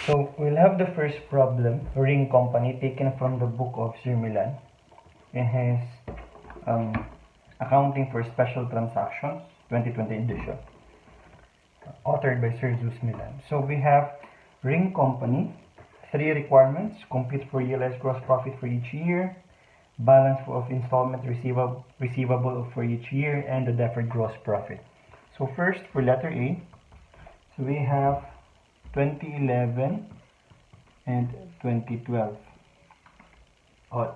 So we'll have the first problem, ring company, taken from the book of Sir Milan in his Accounting for Special Transactions 2020 edition, authored by Sir Zeus Milan. So we have ring company, 3 requirements: compute for realized gross profit for each year, balance of installment receivable for each year, and the deferred gross profit. So first, for letter A, so we have 2011 and 2012, or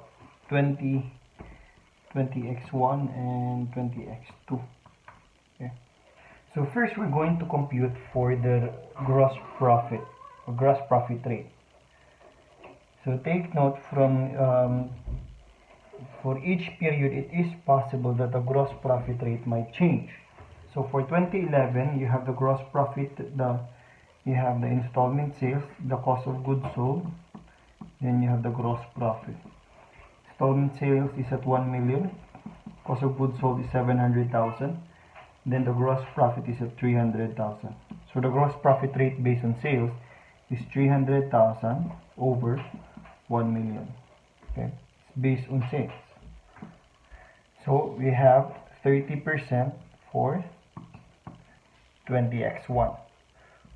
20x1 and 20x2. Okay. So first, we're going to compute for the gross profit or gross profit rate. So take note from for each period, it is possible that the gross profit rate might change. So for 2011, you have the gross profit, you have the installment sales, the cost of goods sold, then you have the gross profit. Installment sales is at 1 million, cost of goods sold is 700,000, then the gross profit is at 300,000. So the gross profit rate based on sales is 300,000 over 1 million. Okay, it's based on sales. So we have 30% for 20x1.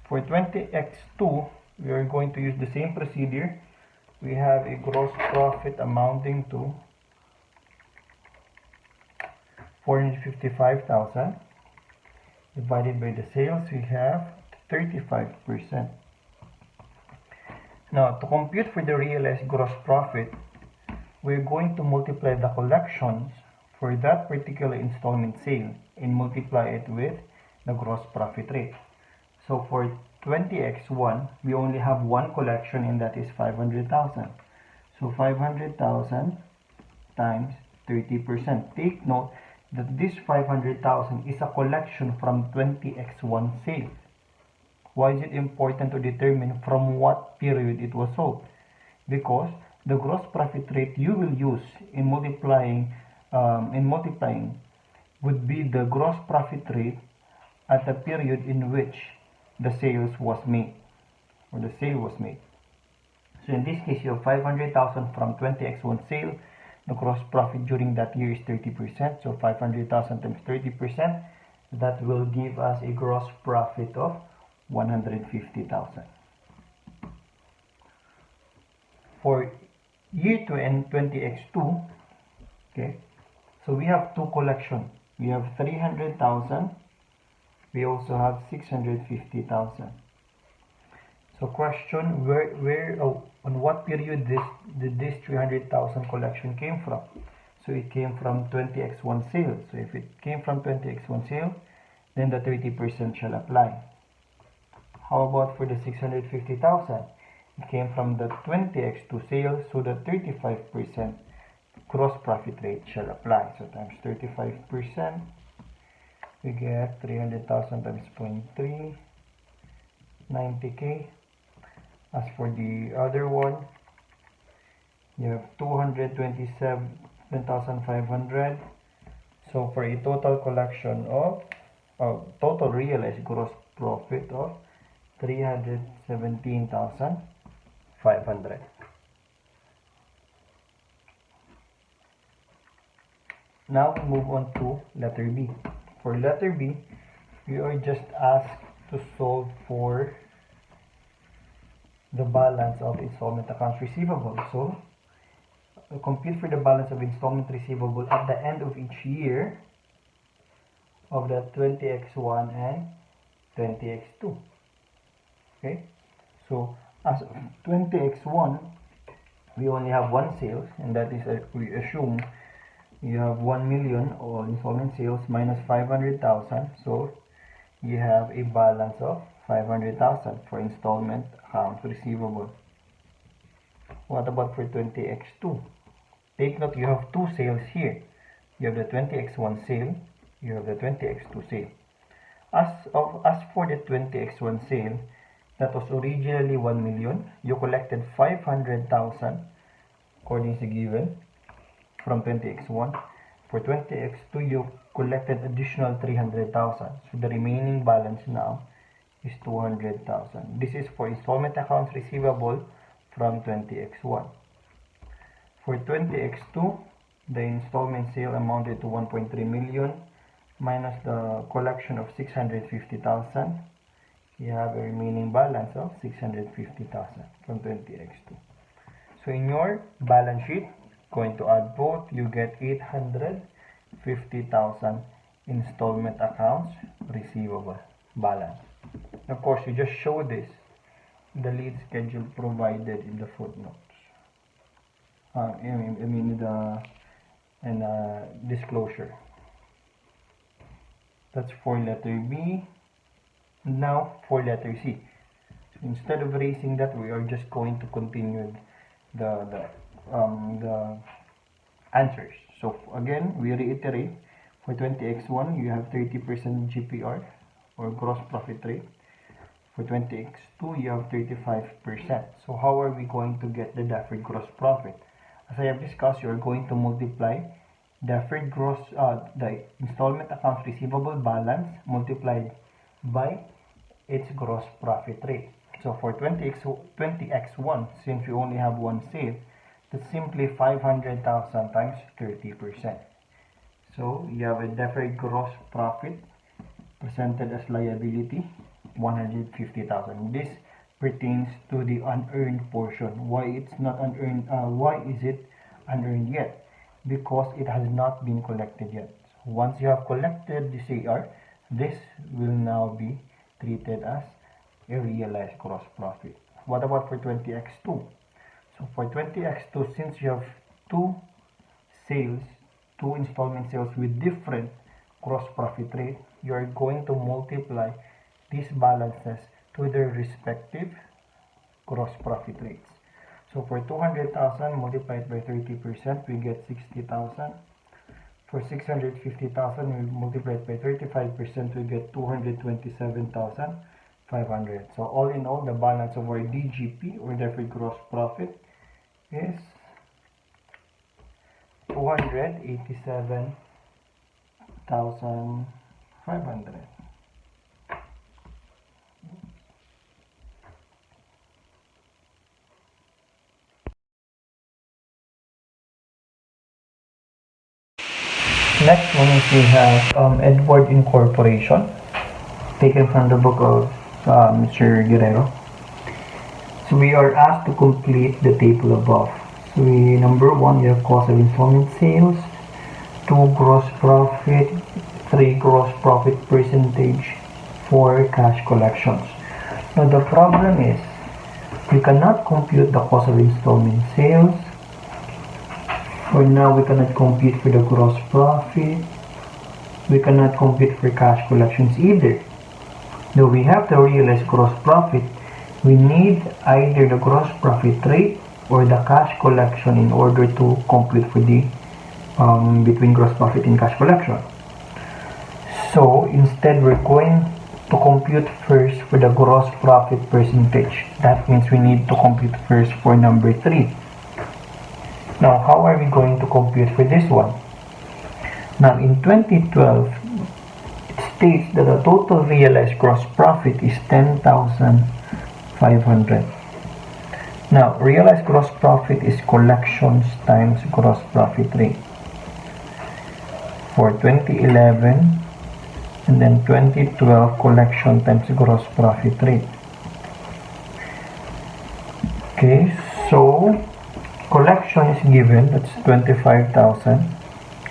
For 20x2, we are going to use the same procedure. We have a gross profit amounting to 455,000 divided by the sales. We have 35%. Now, to compute for the realized gross profit, we're going to multiply the collections for that particular installment sale and multiply it with the gross profit rate. So for 20x1, we only have one collection, and that is 500,000. So 500,000 times 30%. Take note that this 500,000 is a collection from 20x1 sales. Why is it important to determine from what period it was sold? Because the gross profit rate you will use in multiplying would be the gross profit rate at the period in which the sales was made, or the sale was made. So in this case, you have 500,000 from 20x1 sale. The gross profit during that year is 30%. So 500,000 times 30%, that will give us a gross profit of 150,000. For year 2 and 20x2, okay, so we have two collections. We have 300,000. We also have 650,000. So question, on what period did this 300,000 collection came from? So it came from 20x1 sale. So if it came from 20x1 sale, then the 30% shall apply. How about for the 650,000? It came from the 20x2 sale, so the 35% gross profit rate shall apply. So times 35%, we get 300,000 times 0.3, 90k. As for the other one, you have 227,500. So for a total collection of total realized gross profit of 317,500. Now we move on to letter B. For letter B, we are just asked to solve for the balance of installment accounts receivable. So compute for the balance of installment receivable at the end of each year of the 20x1 and 20x2. Okay, so as of 20x1, we only have one sales, and that is we assume you have 1 million or installment sales minus 500,000, so you have a balance of 500,000 for installment accounts receivable. What about for 20x2? Take note, you have two sales here. You have the 20x1 sale, you have the 20x2 sale. As for the 20x1 sale, that was originally 1 million. You collected 500,000 according to given from 20x1. For 20x2, you collected additional 300,000. So the remaining balance now is 200,000. This is for installment accounts receivable from 20X1. For 20X2, the installment sale amounted to 1.3 million minus the collection of 650,000. You have a remaining balance of 650,000 from 20X2. So in your balance sheet, going to add both, you get 850,000 installment accounts receivable balance. Of course, you just show this the lead schedule provided in the footnotes. Disclosure. That's for letter B. Now for letter C. So instead of erasing that, we are just going to continue the answers. So again, we reiterate, for 20X1, you have 30% GPR or gross profit rate. For 20X2, you have 35%. So how are we going to get the deferred gross profit? As I have discussed, you are going to multiply deferred gross, the installment accounts receivable balance multiplied by its gross profit rate. So for 20X1, since we only have one sale, that's simply 500,000 times 30%. So you have a deferred gross profit presented as liability, 150,000. This pertains to the unearned portion. Why it's not unearned? Why is it unearned yet? Because it has not been collected yet. So once you have collected this AR, this will now be treated as a realized gross profit. What about for 20X2? So for 20X2, since you have two installment sales with different gross profit rate, you are going to multiply these balances to their respective gross profit rates. So for 200,000 multiplied by 30%, we get 60,000. For 650,000, we multiply it by 35%, we get 227,500. So all in all, the balance of our DGP, or deferred gross profit, is 287,500. Next one is we have Edward Incorporation, taken from the book of Mr. Guerrero. So we are asked to complete the table above. So number 1, you have cost of installment sales, 2 gross profit, 3 gross profit percentage, 4 cash collections. Now the problem is we cannot compute the cost of installment sales. For now, we cannot compute for the gross profit. We cannot compute for cash collections either. Though we have the realized gross profit, we need either the gross profit rate or the cash collection in order to compute for the between gross profit and cash collection. So instead, we're going to compute first for the gross profit percentage. That means we need to compute first for number 3. Now, how are we going to compute for this one? Now, in 2012, it states that the total realized gross profit is 10,500. Now, realized gross profit is collections times gross profit rate. For 2011, and then 2012, collection times gross profit rate. Okay, so collection is given, that's 25,000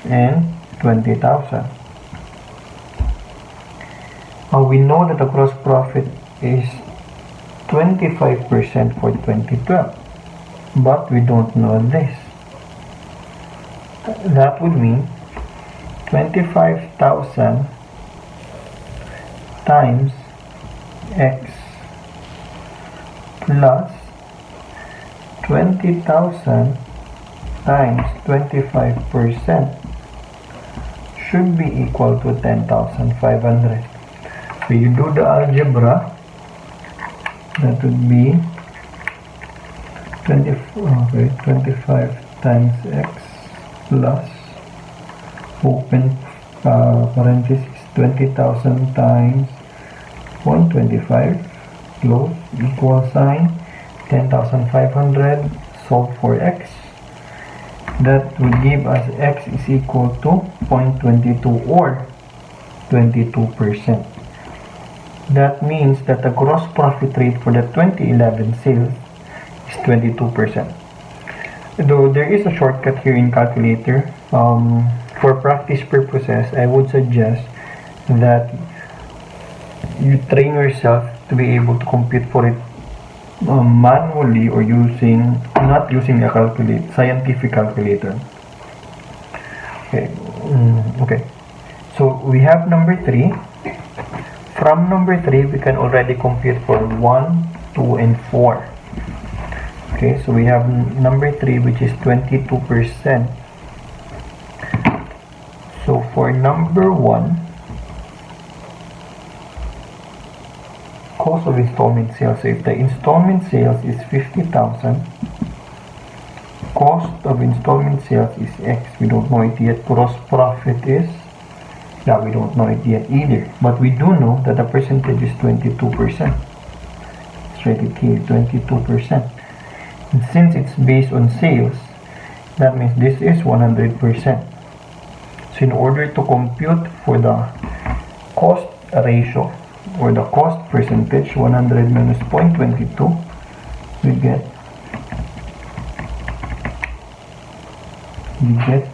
and 20,000. We know that the gross profit is 25% for 2012, but we don't know this. That would mean 25,000 times X plus 20,000 times 25% should be equal to 10,500. So you do the algebra, that would be 25 times X plus open parenthesis 20,000 times 0.25 close equal sign 10,500, solve for x. That will give us x is equal to 0.22 or 22%. That means that the gross profit rate for the 2011 sales is 22%. Though there is a shortcut here in calculator, for practice purposes, I would suggest that you train yourself to be able to compute for it manually or not using a scientific calculator. Okay. So we have number 3. From number 3, we can already compute for 1, 2, and 4. Okay, so we have number 3, which is 22%. So for number 1, cost of installment sales. So if the installment sales is 50,000, cost of installment sales is X. We don't know it yet. Gross profit is, we don't know it yet either. But we do know that the percentage is 22%. It's rated here, 22%. And since it's based on sales, that means this is 100%. So in order to compute for the cost ratio, or the cost percentage, 100 minus 0.22, we get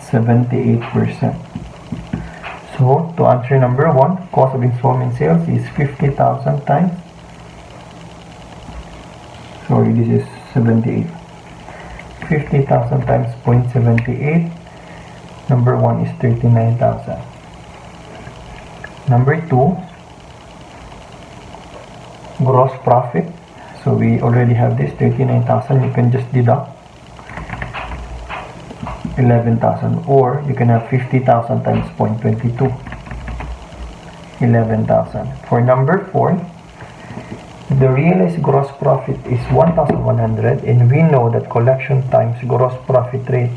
78%. So to answer number 1, cost of installment sales is 50,000 times, sorry, this is 78. 50,000 times 0.78, number 1 is 39,000. Number 2, gross profit. So we already have this 39,000. You can just deduct 11,000, or you can have 50,000 times 0.22, 11,000. For number 4, the realized gross profit is 1,100, and we know that collection times gross profit rate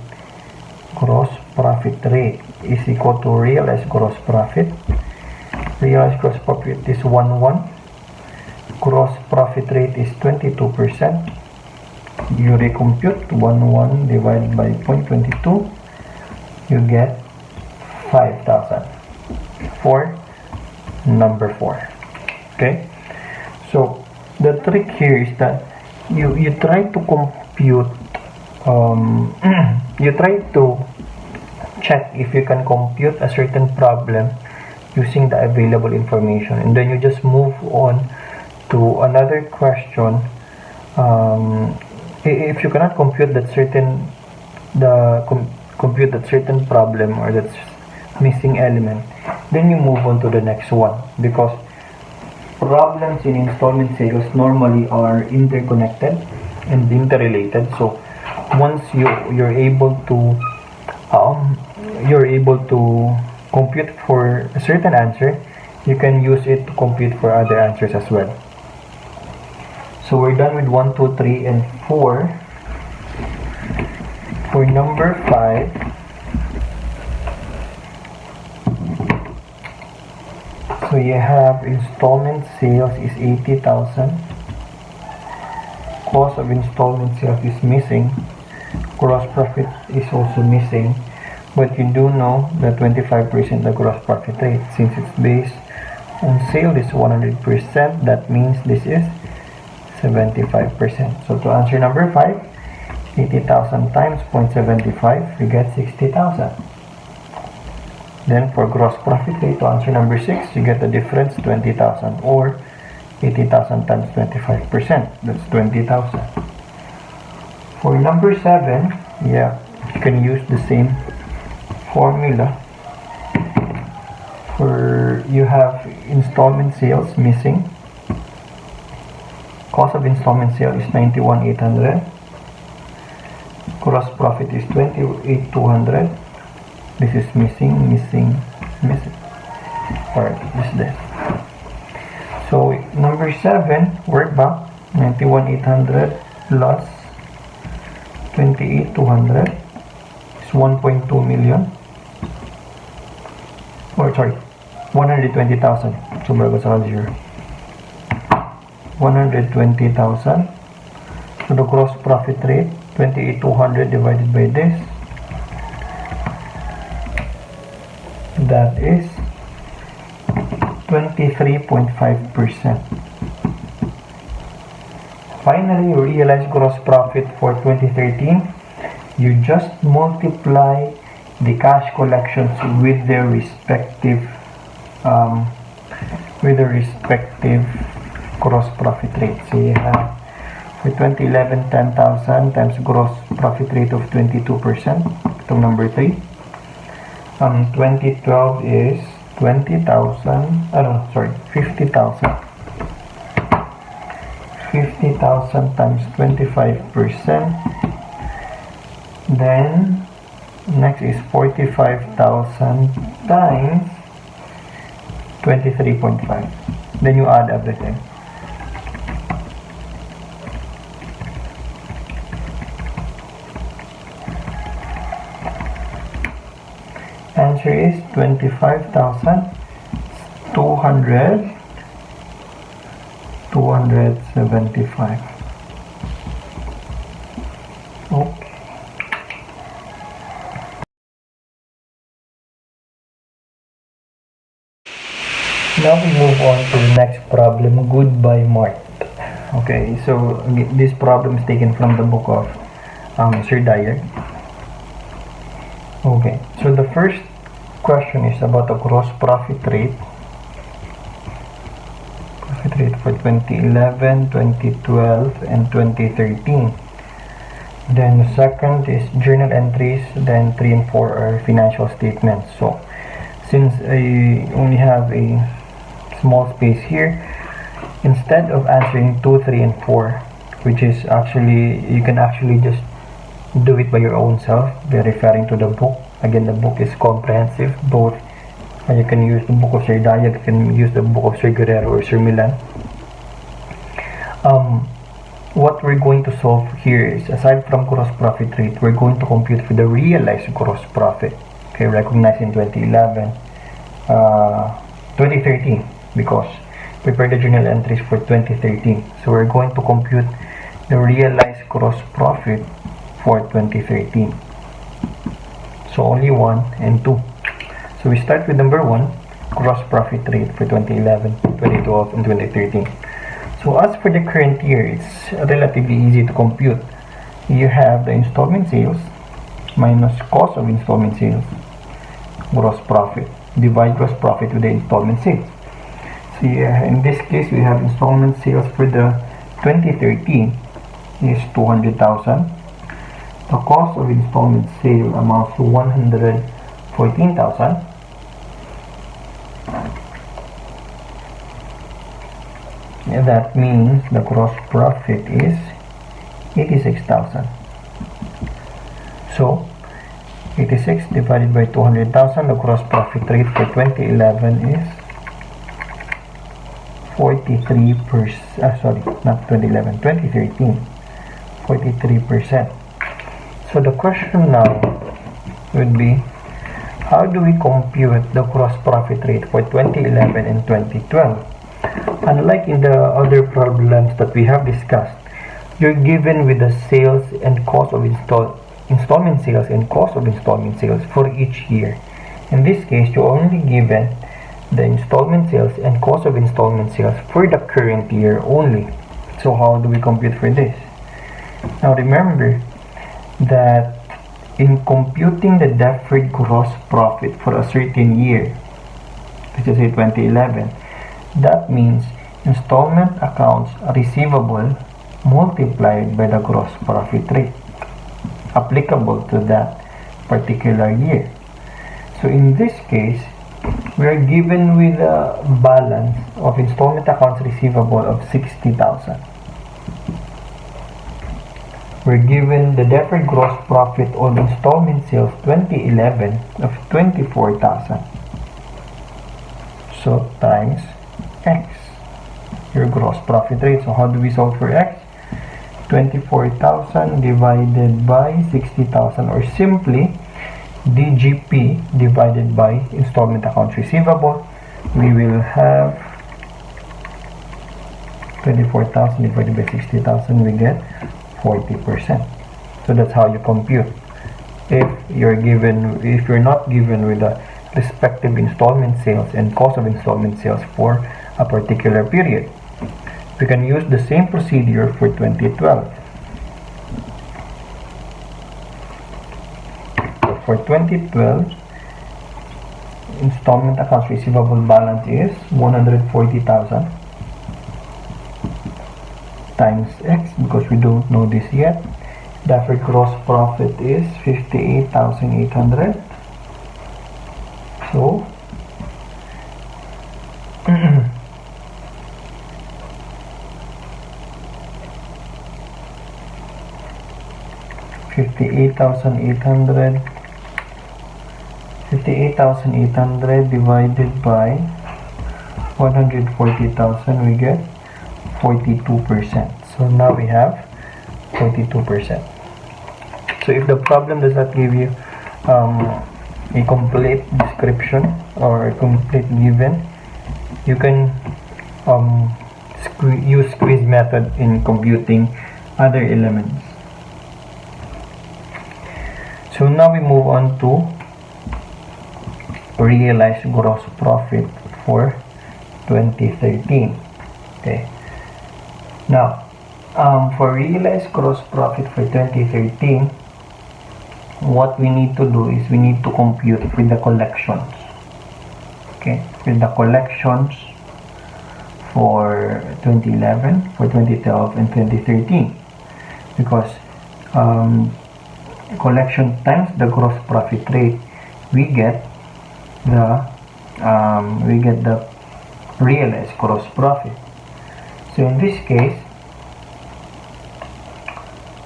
is equal to realized gross profit. Realized gross profit is 11. Gross profit rate is 22%. You recompute 11 divided by 0.22, you get 5,000 for number 4. Okay, so the trick here is that you try to compute, you try to check if you can compute a certain problem using the available information, and then you just move on to another question. If you cannot compute that certain problem or that missing element, then you move on to the next one, because problems in installment sales normally are interconnected and interrelated. So once you're able to compute for a certain answer, you can use it to compute for other answers as well. So we're done with 1, 2, 3, and 4. For number 5, so you have installment sales is 80,000. Cost of installment sales is missing. Gross profit is also missing. But you do know that 25% the gross profit rate, since it's based on sale is 100%, that means this is 75%. So to answer number 5, 80,000 times 0.75, you get 60,000. Then for gross profit rate, to answer number 6, you get the difference, 20,000, or 80,000 times 25%, that's 20,000. For number 7, you can use the same formula. For you have installment sales missing. Cost of installment sale is 91,800. Gross profit is 28,200. This is missing. Alright, this. So number 7, work back. 91,800 plus 28,200 is 1.2 million. Or sorry, 120,000. So bago sa 0. 120,000. So the gross profit rate, 28,200 divided by this, that is 23.5%. Finally, realized gross profit for 2013, you just multiply the cash collections with their respective gross profit rate. So you have for 2011 10,000 times gross profit rate of 22%. To number 3. 2012 is 20,000. 50,000. 50,000 times 25%. Then next is 45,000 times 23.5. Then you add everything. Answer is 25,275. Okay. Now we move on to the next problem, Goodbye Mart. Okay, so this problem is taken from the book of Sir Dyer. Okay, so the first question is about the gross profit rate. Profit rate for 2011, 2012, and 2013. Then the second is journal entries. Then 3 and 4 are financial statements. So since I only have a small space here, instead of answering 2, 3, and 4, which is actually, you can actually just do it by your own self by referring to the book. Again, the book is comprehensive. Both you can use the book of Sir Dyer, you can use the book of Sir Guerrero or Sir Milan. What we're going to solve here is, aside from gross profit rate, we're going to compute for the realized gross profit. Okay, recognized in 2013, because prepare the journal entries for 2013. So we're going to compute the realized gross profit for 2013. So only 1 and 2. So we start with number 1, gross profit rate for 2011, 2012, and 2013. So as for the current year, it's relatively easy to compute. You have the installment sales minus cost of installment sales, gross profit. Divide gross profit with the installment sales. So in this case, we have installment sales for the 2013 is 200,000. The cost of installment sale amounts to 114,000. And that means the gross profit is 86,000. So 86 divided by 200,000, the gross profit rate for 2011 is 43%. Sorry, not 2011, 2013, 43%. So the question now would be, how do we compute the gross profit rate for 2011 and 2012? Unlike in the other problems that we have discussed, you're given with the sales and cost of installment sales and cost of installment sales for each year. In this case, you're only given the installment sales and cost of installment sales for the current year only. So how do we compute for this? Now remember that in computing the deferred gross profit for a certain year, let's just say 2011, that means installment accounts receivable multiplied by the gross profit rate applicable to that particular year. So in this case, we are given with a balance of installment accounts receivable of 60,000. We're given the deferred gross profit on installment sales 2011 of 24,000. So times X, your gross profit rate. So how do we solve for X? 24,000 divided by 60,000, or simply DGP divided by installment accounts receivable. We will have 24,000 divided by 60,000, we get 40%. So that's how you compute. If you're not given with the respective installment sales and cost of installment sales for a particular period, we can use the same procedure for 2012. So for 2012, installment accounts receivable balance is 140,000 times X, because we don't know this yet. Therefore, gross profit is 58,800. So 58,800 divided by 140,000, we get 42%. So now we have 42%. So if the problem does not give you a complete description or a complete given, you can use squeeze method in computing other elements. So now we move on to realized gross profit for 2013. Okay. Now, for realized gross profit for 2013, what we need to do is we need to compute with the collections. Okay, with the collections for 2011, for 2012, and 2013, because collection times the gross profit rate, we get the realized gross profit. So in this case,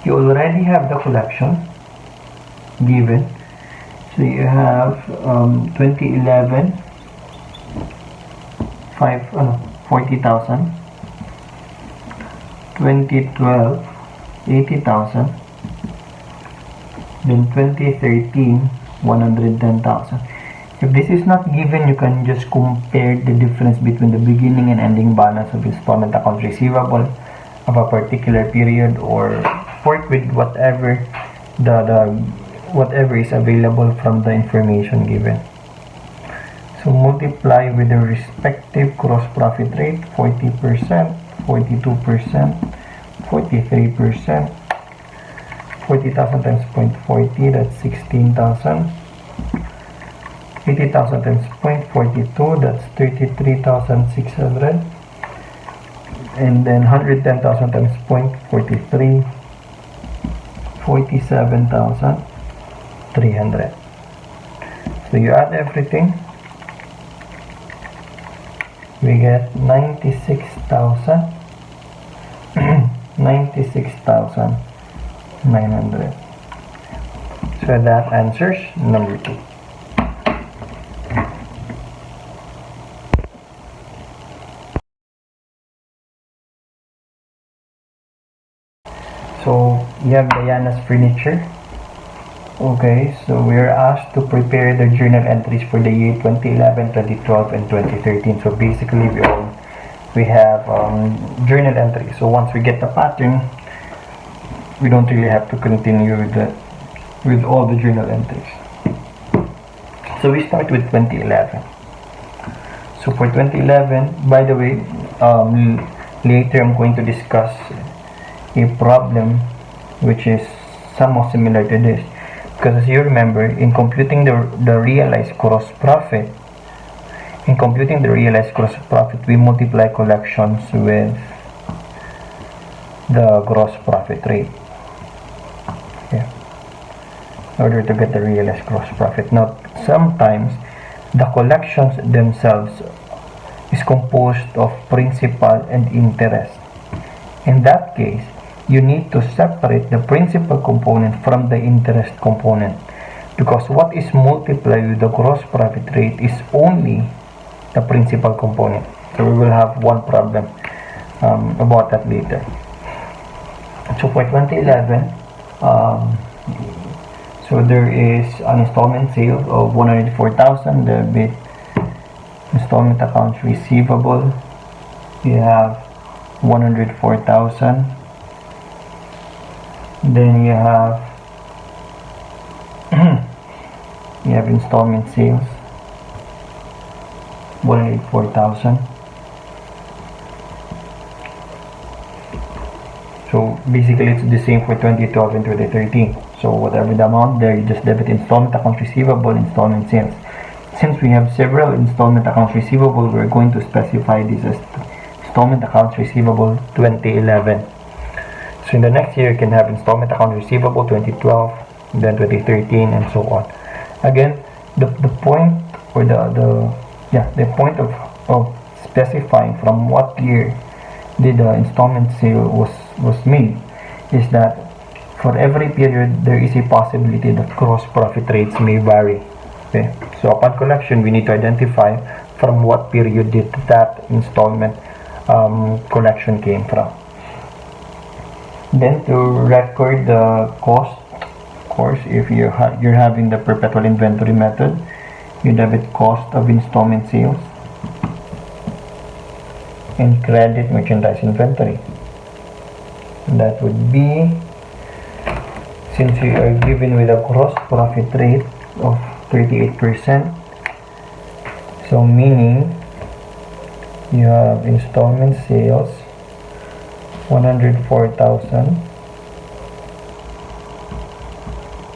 you already have the collection given. So you have 2011 40,000, 2012 80,000, then 2013 110,000. If this is not given, you can just compare the difference between the beginning and ending balance of installment account receivable of a particular period, or work with whatever whatever is available from the information given. So multiply with the respective gross profit rate, 40%, 42%, 43%, 40,000 times 0.40, that's 16,000. 80,000 times 0.42, that's 33,600. And then 110,000 times 0.43, 47,300. So you add everything, we get 96,000, 96,900. So that answers number 2. So you have Diana's furniture. Okay, so we are asked to prepare the journal entries for the year 2011, 2012, and 2013. So basically, we have journal entries. So once we get the pattern, we don't really have to continue with all the journal entries. So we start with 2011. So for 2011, by the way, later I'm going to discuss a problem which is somewhat similar to this, because as you remember, in computing the realized gross profit, we multiply collections with the gross profit rate, okay, in order to get the realized gross profit. Now sometimes the collections themselves is composed of principal and interest. In that case, you need to separate the principal component from the interest component, because what is multiplied with the gross profit rate is only the principal component. So we will have one problem about that later. So for 2011, so there is an installment sale of 104,000, debit installment accounts receivable. You have 104,000. Then you have you have installment sales, 104,000. So basically it's the same for 2012 and 2013. So whatever the amount there, you just debit installment accounts receivable, installment sales. Since we have several installment accounts receivable, we're going to specify this as installment accounts receivable 2011. So in the next year, you can have installment accounts receivable 2012, then 2013, and so on. Again, the point or the point of specifying from what year did the installment sale was made is that for every period there is a possibility that gross profit rates may vary. Okay, so upon collection we need to identify from what period did that installment collection came from. Then to record the cost, of course, if you're having the perpetual inventory method, you debit cost of installment sales and credit merchandise inventory. And that would be, since we are given with a gross profit rate of 38%, so meaning you have installment sales 104,000,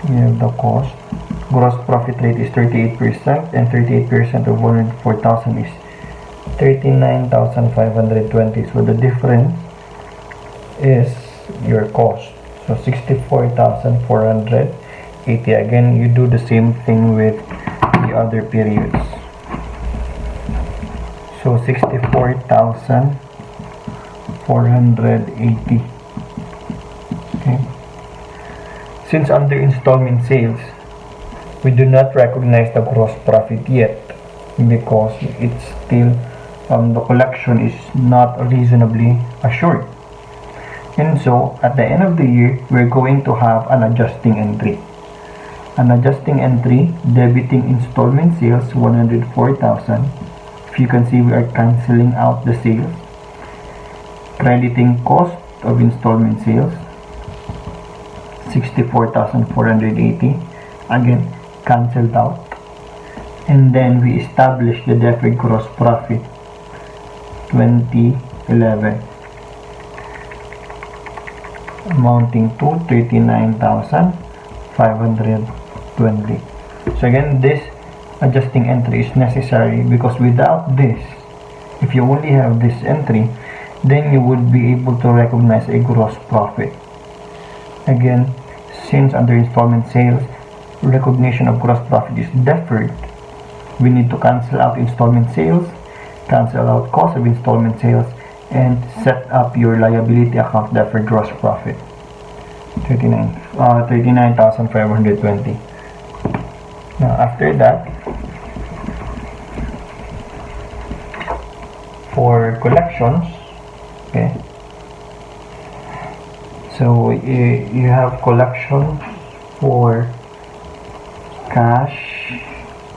you have the cost, gross profit rate is 38%, and 38% of 104,000 is 39,520. So the difference is your cost, so 64,480. Again, you do the same thing with the other periods. So 64,480. Okay. Since under installment sales, we do not recognize the gross profit yet because it's still the collection is not reasonably assured. And so at the end of the year, we're going to have an adjusting entry. An adjusting entry debiting installment sales 104,000. If you can see, we are canceling out the sales. Crediting cost of installment sales 64,480. Again, canceled out. And then we establish the deferred gross profit 2011, amounting to 39,520. So again, this adjusting entry is necessary because without this, if you only have this entry, then you would be able to recognize a gross profit. Again, since under installment sales, recognition of gross profit is deferred, we need to cancel out installment sales, cancel out cost of installment sales, and set up your liability account deferred gross profit 39,520. Now after that, for collections, okay, so you have collection for cash,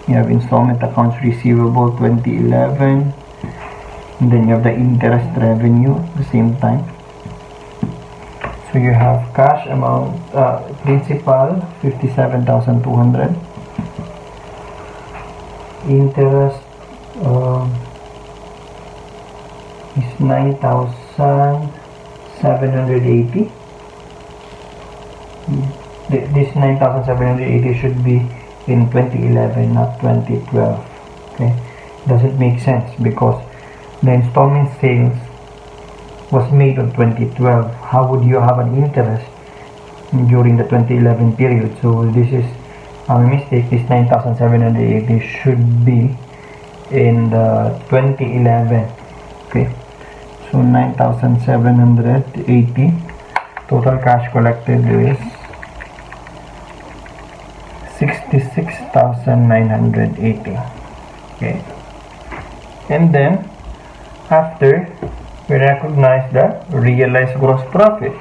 you have installment accounts receivable 2011, and then you have the interest revenue at the same time. So you have cash amount, principal 57,200, interest is 9,780. This 9,780 should be in 2011, not 2012. Okay, doesn't make sense because the installment sales was made on 2012. How would you have an interest during the 2011 period? So this is a mistake. This 9,780 should be in the 2011. Okay, so 9,780. Total cash collected is 66,980. Okay, and then after, we recognize the realized gross profit.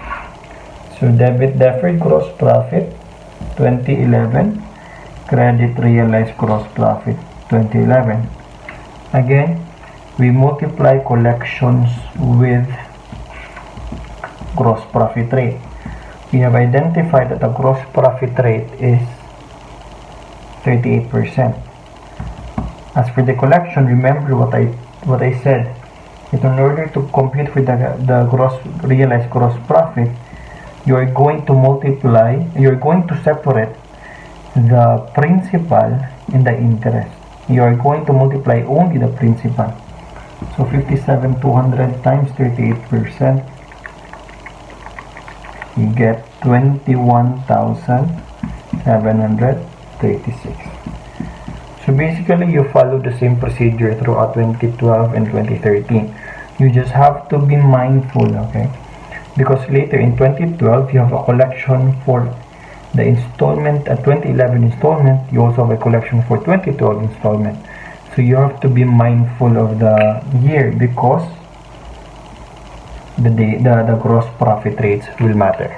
So debit deferred gross profit 2011, credit realized gross profit 2011. Again, we multiply collections with gross profit rate. We have identified that the gross profit rate is 38%. As for the collection, remember what I said. In order to compute for the realized gross profit, you are going to separate the principal and the interest. You are going to multiply only the principal. So 57,200 times 38%, you get 21,736. So basically, you follow the same procedure throughout 2012 and 2013. You just have to be mindful, okay? Because later in 2012, you have a collection for the installment at 2011 installment. You also have a collection for 2012 installment. So you have to be mindful of the year because the gross profit rates will matter.